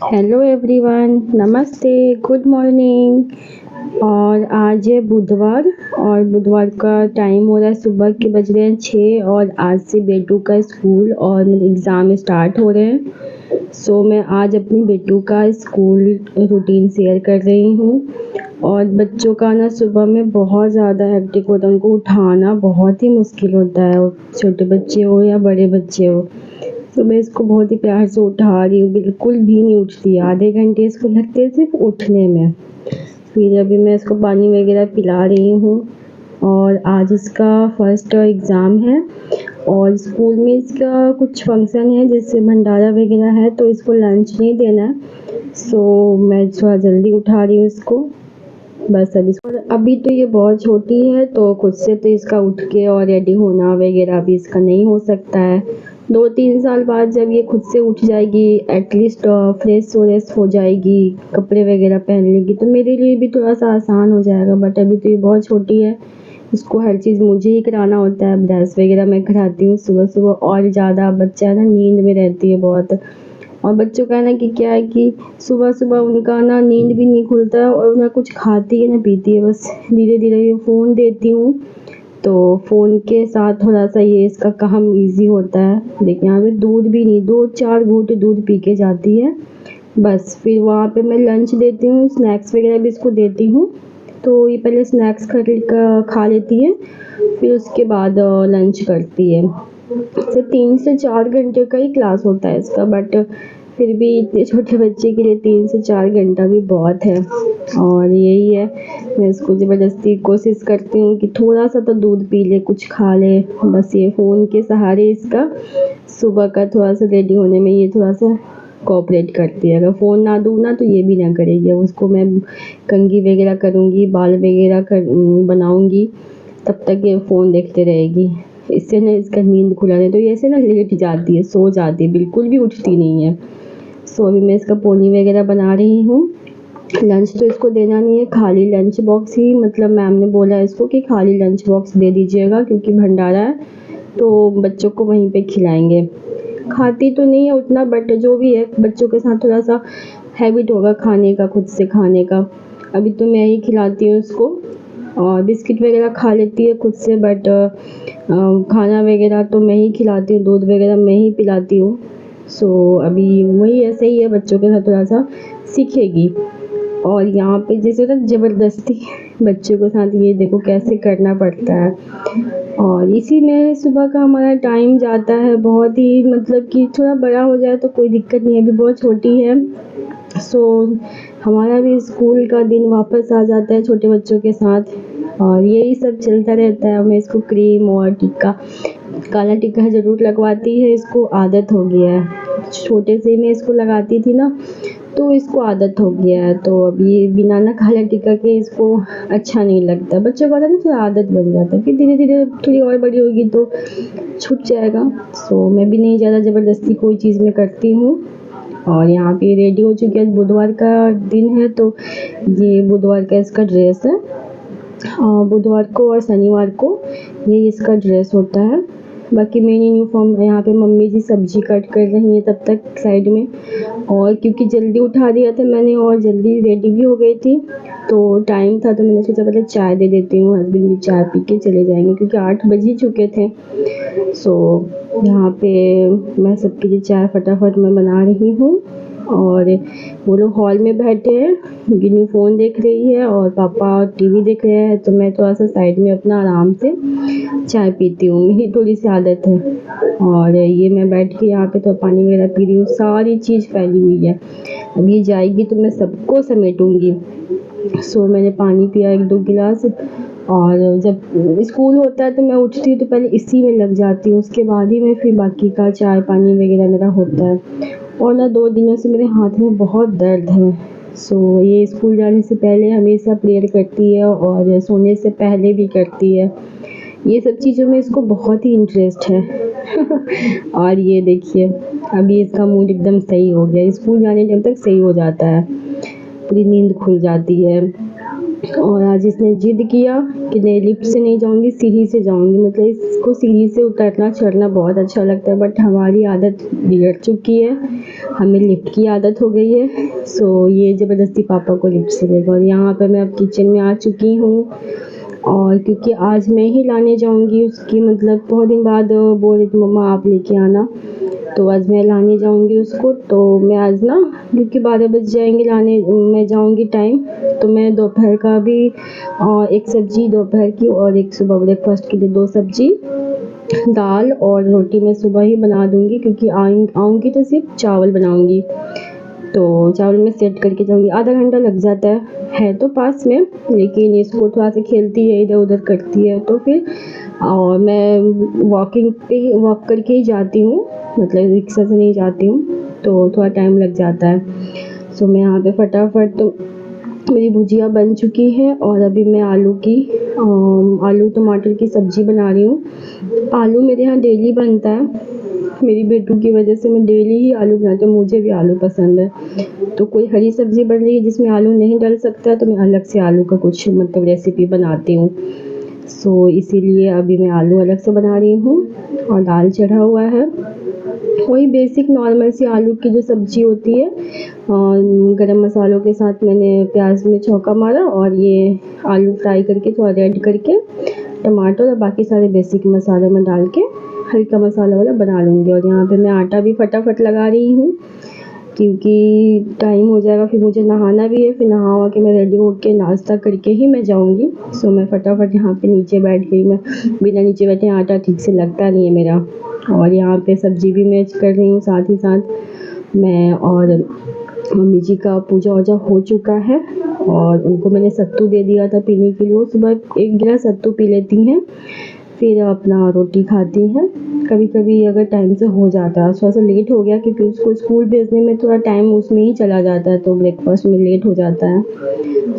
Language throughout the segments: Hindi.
हेलो एवरीवन, नमस्ते, गुड मॉर्निंग। और आज है बुधवार और बुधवार का टाइम हो रहा है, सुबह के बज रहे हैं 6 और आज से बेटू का स्कूल और मेरे एग्ज़ाम स्टार्ट हो रहे हैं। मैं आज अपनी बेटू का स्कूल रूटीन शेयर कर रही हूँ। और बच्चों का ना सुबह में बहुत ज़्यादा हेक्टिक होता है, उनको उठाना बहुत ही मुश्किल होता है, छोटे बच्चे हो या बड़े बच्चे हो। तो मैं इसको बहुत ही प्यार से उठा रही हूँ, बिल्कुल भी नहीं उठती, आधे घंटे इसको लगते हैं सिर्फ उठने में। फिर अभी मैं इसको पानी वगैरह पिला रही हूँ। और आज इसका फर्स्ट एग्ज़ाम है और स्कूल में इसका कुछ फंक्शन है जैसे भंडारा वगैरह है, तो इसको लंच नहीं देना है। मैं थोड़ा जल्दी उठा रही हूँ इसको। बस अभी तो ये बहुत छोटी है, तो खुद से तो इसका उठ के और रेडी होना वगैरह अभी इसका नहीं हो सकता है। 2-3 साल बाद जब ये खुद से उठ जाएगी, एटलीस्ट फ्रेश व्रेश हो जाएगी, कपड़े वगैरह पहन लेगी, तो मेरे लिए भी थोड़ा सा आसान हो जाएगा। बट अभी तो ये बहुत छोटी है, इसको हर चीज़ मुझे ही कराना होता है। ब्रश वगैरह मैं कराती हूँ सुबह सुबह, और ज़्यादा बच्चा है ना नींद में रहती है बहुत। और बच्चों का ना कि क्या है कि सुबह सुबह उनका ना नींद भी नहीं खुलता है और ना कुछ खाती है ना पीती है, बस धीरे धीरे ये फ़ोन देती हूँ, तो फ़ोन के साथ थोड़ा सा ये इसका काम इजी होता है। देखिए यहाँ पे दूध भी नहीं, 2-4 घूंट दूध पी के जाती है बस। फिर वहाँ पे मैं लंच देती हूँ, स्नैक्स वगैरह भी इसको देती हूँ। तो ये पहले स्नैक्स खा लेती है, फिर उसके बाद लंच करती है। तो 3 से 4 घंटे का ही क्लास होता है इसका, बट फिर भी इतने छोटे बच्चे के लिए 3 से 4 घंटा भी बहुत है। और यही है, मैं इसको ज़बरदस्ती कोशिश करती हूँ कि थोड़ा सा तो दूध पी ले, कुछ खा ले। बस ये फ़ोन के सहारे इसका सुबह का थोड़ा सा रेडी होने में ये थोड़ा सा कोऑपरेट करती है। अगर फ़ोन ना दूँ ना तो ये भी ना करेगी। उसको मैं कंघी वगैरह करूँगी, बाल वगैरह बनाऊँगी, तब तक ये फ़ोन देखते रहेगी। इससे ना इसका नींद खुला नहीं, तो ये ऐसे ना लेट जाती है, सो जाती है, बिल्कुल भी उठती नहीं है। अभी मैं इसका पोनी वगैरह बना रही हूँ। लंच तो इसको देना नहीं है, खाली लंच बॉक्स ही, मतलब मैम ने बोला है इसको कि खाली लंच बॉक्स दे दीजिएगा क्योंकि भंडारा है, तो बच्चों को वहीं पे खिलाएंगे। खाती तो नहीं है उतना, बट जो भी है बच्चों के साथ थोड़ा सा हैबिट होगा खाने का, खुद से खाने का। अभी तो मैं ही खिलाती हूँ उसको, और बिस्किट वगैरह खा लेती है खुद से, बट खाना वगैरह तो मैं ही खिलाती हूँ, दूध वगैरह मैं ही पिलाती हूँ। अभी वही ऐसे ही है, बच्चों के साथ थोड़ा सा सीखेगी। और यहाँ पे जैसे ना ज़बरदस्ती बच्चों के साथ ये देखो कैसे करना पड़ता है। और इसी में सुबह का हमारा टाइम जाता है बहुत ही, मतलब कि थोड़ा बड़ा हो जाए तो कोई दिक्कत नहीं है, अभी बहुत छोटी है। हमारा भी स्कूल का दिन वापस आ जाता है छोटे बच्चों के साथ, और यही सब चलता रहता है। मैं इसको क्रीम और टिक्का, काला टिक्का ज़रूर लगवाती है, इसको आदत हो गया है। छोटे से मैं इसको लगाती थी ना, तो इसको आदत हो गया है। तो अब ये बिना ना काला टिक्का के इसको अच्छा नहीं लगता। बच्चों को ना थोड़ा आदत बन जाता है, फिर धीरे धीरे थोड़ी और बड़ी होगी तो छूट जाएगा। मैं भी नहीं ज़्यादा ज़बरदस्ती कोई चीज़ में करती हूँ। और यहाँ पे रेडी हो चुकी है, आज बुधवार का दिन है, तो ये बुधवार का इसका ड्रेस है। बुधवार को और शनिवार को ये इसका ड्रेस होता है। बाकी मेरी यूनिफॉर्म यहाँ पे मम्मी जी सब्जी कट कर रही हैं तब तक साइड में, और क्योंकि जल्दी उठा दिया था मैंने और जल्दी रेडी भी हो गई थी, तो टाइम था, तो मैंने सोचा पहले चाय दे देती हूँ, हस्बैंड भी चाय पी के चले जाएंगे क्योंकि 8 बज ही चुके थे। यहाँ पे मैं सबके लिए चाय फटाफट मैं बना रही हूँ। और वो लोग हॉल में बैठे हैं, गिन्नू फ़ोन देख रही है और पापा टीवी देख रहे हैं, तो मैं थोड़ा सा साइड में अपना आराम से चाय पीती हूँ, मेरी थोड़ी सी आदत है। और ये मैं बैठ के यहाँ पे तो पानी वगैरह पी रही हूँ, सारी चीज़ फैली हुई है। अब ये जाएगी तो मैं सबको समेटूँगी। मैंने पानी पिया 1-2 गिलास, और जब स्कूल होता है तो मैं उठती हूँ तो पहले इसी में लग जाती हूँ, उसके बाद ही मैं फिर बाकी का चाय पानी वगैरह मेरा होता है। और ना 2 दिनों से मेरे हाथ में बहुत दर्द है। ये स्कूल जाने से पहले हमेशा प्रेयर करती है और सोने से पहले भी करती है। ये सब चीज़ों में इसको बहुत ही इंटरेस्ट है। और ये देखिए अभी इसका मूड एकदम सही हो गया, स्कूल जाने टाइम तक सही हो जाता है, पूरी नींद खुल जाती है। और आज इसने ज़िद किया कि नहीं, लिफ्ट से नहीं जाऊँगी, सीढ़ी से जाऊँगी। मतलब इसको सीढ़ी से उतरना चढ़ना बहुत अच्छा लगता है, बट हमारी आदत बिगड़ चुकी है, हमें लिफ्ट की आदत हो गई है। सो ये ज़बरदस्ती पापा को लिफ्ट से ले गया। और यहाँ पे मैं अब किचन में आ चुकी हूँ, और क्योंकि आज मैं ही लाने जाऊँगी उसकी, मतलब बहुत दिन बाद बोल रही थी मम्मा आप लेके आना, तो आज मैं लाने जाऊँगी उसको। तो मैं आज ना, क्योंकि 12 बज जाएंगे लाने, मैं जाऊँगी टाइम, तो मैं दोपहर का भी एक सब्ज़ी दोपहर की और एक सुबह ब्रेकफास्ट के लिए 2 सब्ज़ी, दाल और रोटी मैं सुबह ही बना दूँगी, क्योंकि आऊँगी तो सिर्फ चावल बनाऊँगी। तो चावल में सेट करके जाऊँगी, आधा घंटा लग जाता है तो पास में, लेकिन इसको थोड़ा सा खेलती है, इधर उधर करती है, तो फिर और मैं वॉक करके ही जाती हूँ, मतलब रिक्शा से नहीं जाती हूँ, तो थोड़ा टाइम लग जाता है। सो मैं यहाँ पे फटाफट, तो मेरी भुजिया बन चुकी है और अभी मैं आलू टमाटर की सब्ज़ी बना रही हूँ। आलू मेरे यहाँ डेली बनता है, मेरी बेटू की वजह से मैं डेली ही आलू बनाती हूँ, मुझे भी आलू पसंद है। तो कोई हरी सब्ज़ी बन रही है जिसमें आलू नहीं डल सकता, तो मैं अलग से आलू का कुछ मतलब रेसिपी बनाती हूँ। सो इसीलिए अभी मैं आलू अलग से बना रही हूँ और दाल चढ़ा हुआ है। वही बेसिक नॉर्मल सी आलू की जो सब्ज़ी होती है, गरम मसालों के साथ मैंने प्याज में छौंका मारा और ये आलू फ्राई करके थोड़ा रेड करके टमाटर और बाकी सारे बेसिक मसाले में डाल के हल्का मसाला वाला बना लूँगी। और यहाँ पे मैं आटा भी फटाफट लगा रही हूँ, क्योंकि टाइम हो जाएगा, फिर मुझे नहाना भी है, फिर नहा वहा के मैं रेडी होके नाश्ता करके ही मैं जाऊँगी। सो मैं फटाफट यहाँ पे नीचे बैठ गई, मैं बिना नीचे बैठे आटा ठीक से लगता नहीं है मेरा। और यहाँ पे सब्ज़ी भी मैं कर रही हूँ साथ ही साथ मैं, और मम्मी जी का पूजा वूजा हो चुका है और उनको मैंने सत्तू दे दिया था पीने के लिए। वो सुबह 1 गिलास सत्तू पी लेती हैं, फिर अपना रोटी खाती हैं। कभी कभी अगर टाइम से हो जाता है, थोड़ा सा लेट हो गया क्योंकि उसको स्कूल भेजने में थोड़ा टाइम उसमें ही चला जाता है, तो ब्रेकफास्ट में लेट हो जाता है।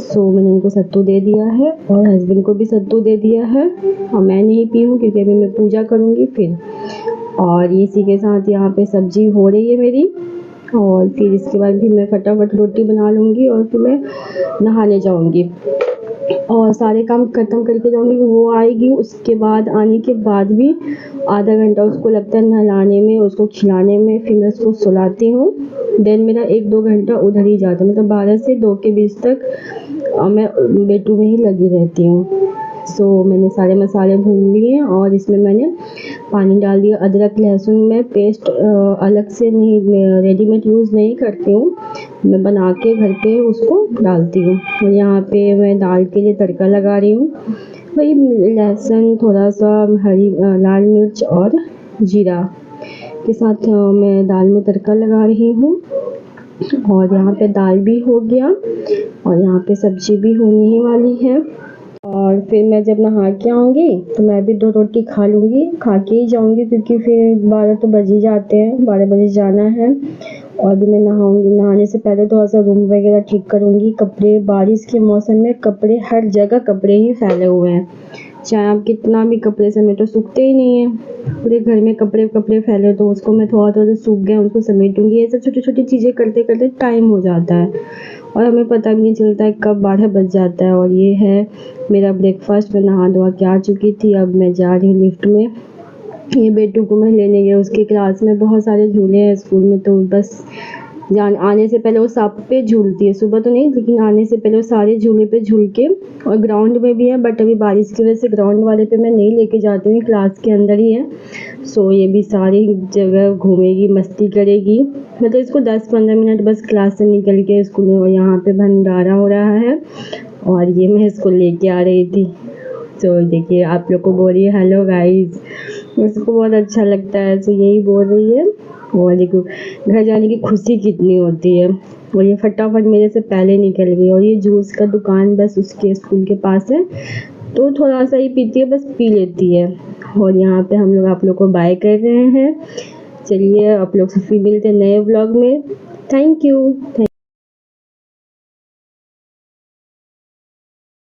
सो मैंने उनको सत्तू दे दिया है और हस्बैंड को भी सत्तू दे दिया है, और मैं नहीं पी हूँ क्योंकि अभी मैं पूजा करूँगी फिर। और इसी के साथ यहाँ पे सब्ज़ी हो रही है मेरी, और फिर इसके बाद भी मैं फटाफट रोटी बना लूँगी और फिर मैं नहाने जाऊँगी और सारे काम ख़त्म करके जाऊँगी। वो आएगी, उसके बाद आने के बाद भी आधा घंटा उसको लगता है नहलाने में, उसको खिलाने में, फिर मैं उसको सुलाती हूँ। देन मेरा 1-2 घंटा उधर ही जाता है, मतलब 12 से 2 के बीच तक मैं बेडरूम में ही लगी रहती हूँ। सो मैंने सारे मसाले भून लिए और इसमें मैंने पानी डाल दिया। अदरक लहसुन में पेस्ट अलग से नहीं, मैं रेडीमेड यूज़ नहीं करती हूँ, मैं बना के घर पे उसको डालती हूँ। और यहाँ पे मैं दाल के लिए तड़का लगा रही हूँ, वही लहसुन, थोड़ा सा हरी लाल मिर्च और जीरा के साथ मैं दाल में तड़का लगा रही हूँ। और यहाँ पे दाल भी हो गया और यहाँ पे सब्ज़ी भी होने ही वाली है। और फिर मैं जब नहा के आऊँगी तो मैं भी 2 रोटी खा लूँगी, खा के ही जाऊँगी, क्योंकि फिर 12 तो बज ही जाते हैं, 12 बजे जाना है। और भी मैं नहाऊँगी, नहाने से पहले थोड़ा सा रूम वगैरह ठीक करूँगी। कपड़े, बारिश के मौसम में कपड़े, हर जगह कपड़े ही फैले हुए हैं, चाहे आप कितना भी कपड़े समेटो सूखते ही नहीं है। पूरे घर में कपड़े कपड़े फैले, तो उसको मैं थोड़ा थोड़ा सूख गए उसको समेटूँगी। ये सब छोटी छोटी चीज़ें करते करते टाइम हो जाता है और हमें पता भी नहीं चलता है कब 12 बज जाता है। और ये है मेरा ब्रेकफास्ट, मैं नहा धोआ के आ चुकी थी, अब मैं जा रही हूँ लिफ्ट में। ये बेटू को मैं लेने गई, उसकी क्लास में बहुत सारे झूले हैं स्कूल में, तो बस आने से पहले वो सब पे झूलती है, सुबह तो नहीं लेकिन आने से पहले वो सारे झूले पे झूल के, और ग्राउंड में भी है, बट अभी बारिश की वजह से ग्राउंड वाले पे मैं नहीं लेके जाती हूँ, क्लास के अंदर ही है। सो ये भी सारी जगह घूमेगी, मस्ती करेगी, मतलब इसको 10-15 मिनट बस क्लास से निकल के स्कूल में। और यहाँ पे भंडारा हो रहा है और ये मैं इसको लेके आ रही थी। तो देखिए आप लोग को बोल रही है हेलो गाइस, उसको बहुत अच्छा लगता है, तो यही बोल रही है। और देखो घर जाने की खुशी कितनी होती है। और ये फटाफट मेरे से पहले निकल गई, और ये जूस का दुकान बस उसके स्कूल के पास है, तो थोड़ा सा ही पीती है, बस पी लेती है। और यहाँ पे हम लोग आप लोग को बाय कर रहे हैं। चलिए आप लोग से फिर मिलते हैं नए व्लॉग में। Thank you.